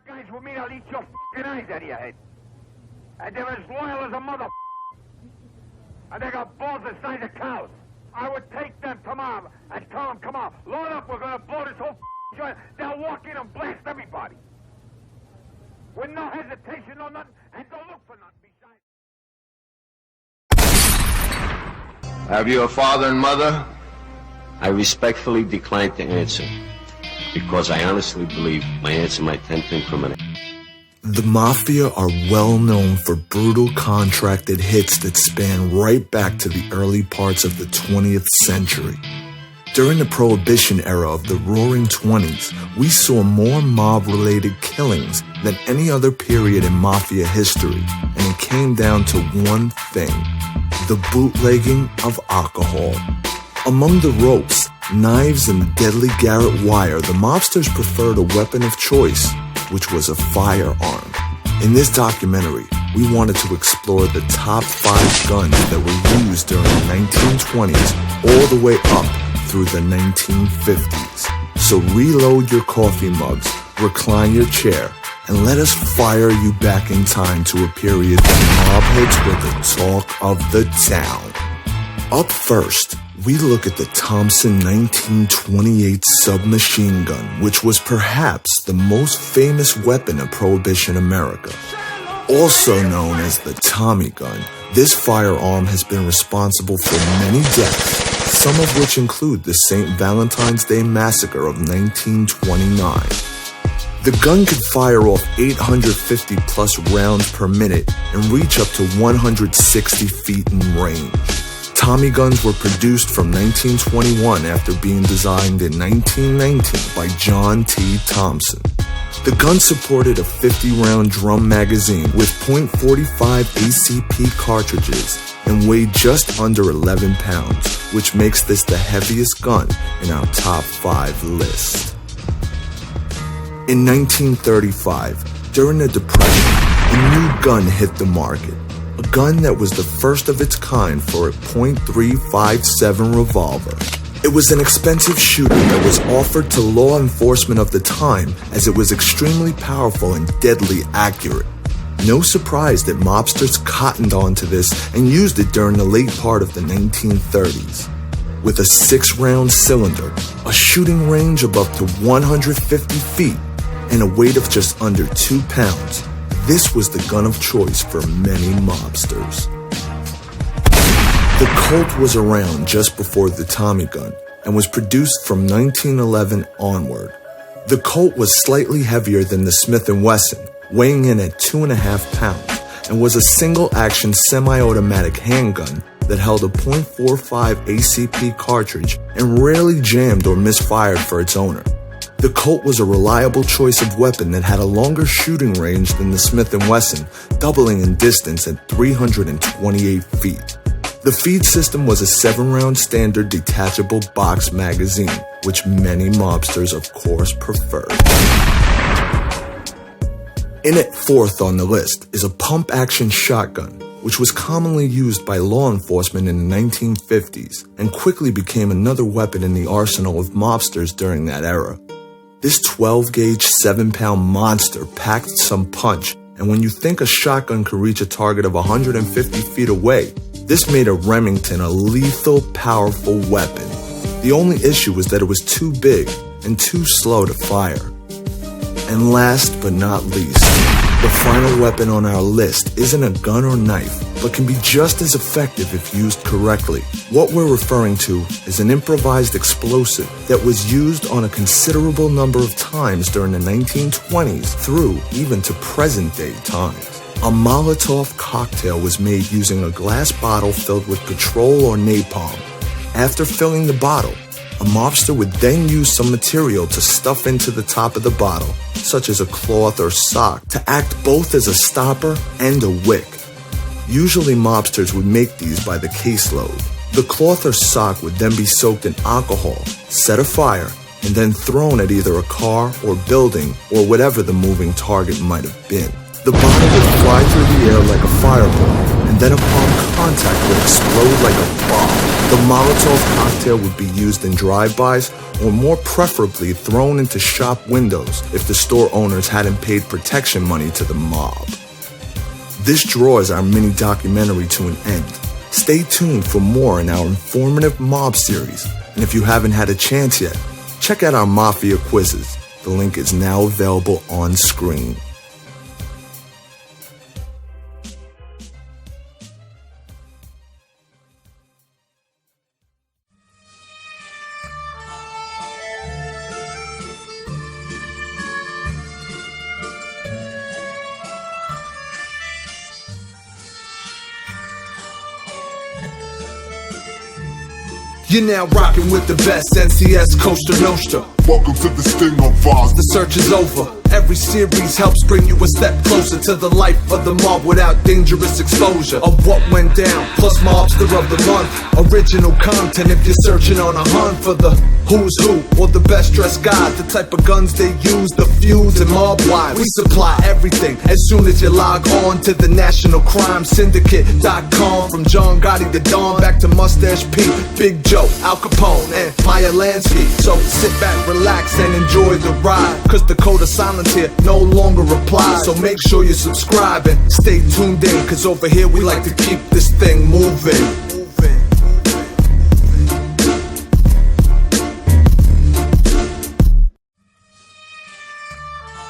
guys with me, I'll eat your fucking eyes out of your head. And they're as loyal as a mother. And they got balls the size of cows. I would take them tomorrow and tell them, come on, load up, we're going to blow this whole joint. They'll walk in and blast everybody. With no hesitation, no nothing, and don't look for nothing besides. Have you a father and mother? I respectfully decline to answer, because I honestly believe my answer might tend to incriminate. The Mafia are well known for brutal contracted hits that span right back to the early parts of the 20th century. During the Prohibition era of the Roaring '20s, we saw more mob-related killings than any other period in Mafia history, and it came down to one thing: the bootlegging of alcohol. Among the ropes, knives, and the deadly Garrett wire, the mobsters preferred a weapon of choice, which was a firearm. In this documentary, we wanted to explore the top 5 guns that were used during the 1920s all the way up through the 1950s. So reload your coffee mugs, recline your chair, and let us fire you back in time to a period when mob hits were the talk of the town. Up first, we look at the Thompson 1928 submachine gun, which was perhaps the most famous weapon of Prohibition America. Also known as the Tommy gun, this firearm has been responsible for many deaths, some of which include the St. Valentine's Day Massacre of 1929. The gun could fire off 850 plus rounds per minute and reach up to 160 feet in range. Tommy guns were produced from 1921 after being designed in 1919 by John T. Thompson. The gun supported a 50-round drum magazine with .45 ACP cartridges and weighed just under 11 pounds, which makes this the heaviest gun in our top 5 list. In 1935, during the Depression, a new gun hit the market. A gun that was the first of its kind for a .357 revolver. It was an expensive shooter that was offered to law enforcement of the time as it was extremely powerful and deadly accurate. No surprise that mobsters cottoned onto this and used it during the late part of the 1930s. With a 6-round cylinder, a shooting range of up to 150 feet, and a weight of just under 2 pounds, this was the gun of choice for many mobsters. The Colt was around just before the Tommy gun and was produced from 1911 onward. The Colt was slightly heavier than the Smith & Wesson, weighing in at 2.5 pounds, and was a single-action semi-automatic handgun that held a .45 ACP cartridge and rarely jammed or misfired for its owner. The Colt was a reliable choice of weapon that had a longer shooting range than the Smith & Wesson, doubling in distance at 328 feet. The feed system was a 7-round standard detachable box magazine, which many mobsters of course preferred. In at 4th on the list is a pump-action shotgun, which was commonly used by law enforcement in the 1950s and quickly became another weapon in the arsenal of mobsters during that era. This 12-gauge, 7-pound monster packed some punch, and when you think a shotgun could reach a target of 150 feet away, this made a Remington a lethal, powerful weapon. The only issue was that it was too big and too slow to fire. And last but not least, the final weapon on our list isn't a gun or knife, but can be just as effective if used correctly. What we're referring to is an improvised explosive that was used on a considerable number of times during the 1920s through even to present-day times. A Molotov cocktail was made using a glass bottle filled with petrol or napalm. After filling the bottle, a mobster would then use some material to stuff into the top of the bottle, such as a cloth or sock, to act both as a stopper and a wick. Usually mobsters would make these by the caseload. The cloth or sock would then be soaked in alcohol, set afire, and then thrown at either a car or building or whatever the moving target might have been. The bottle would fly through the air like a fireball, and then upon contact would explode like a bomb. The Molotov cocktail would be used in drive-bys, or more preferably thrown into shop windows if the store owners hadn't paid protection money to the mob. This draws our mini documentary to an end. Stay tuned for more in our informative mob series, and if you haven't had a chance yet, check out our Mafia quizzes. The link is now available on screen. You're now rocking with the best, NCS Costa Nostra. Welcome to the sting of Oz. The search is over. Every series helps bring you a step closer to the life of the mob without dangerous exposure of what went down, plus mobster of the month. Original content if you're searching on a hunt for the who's who or the best dressed guy, the type of guns they use, the feuds and mob wives. We supply everything as soon as you log on to the National Crime Syndicate.com. From John Gotti to Dawn, back to Mustache P, Big Joe, Al Capone, and Maya Lansky. So sit back, relax, and enjoy the ride, cause the code of silence here no longer applies. So make sure you subscribe and stay tuned in, cause over here we like to keep this thing moving.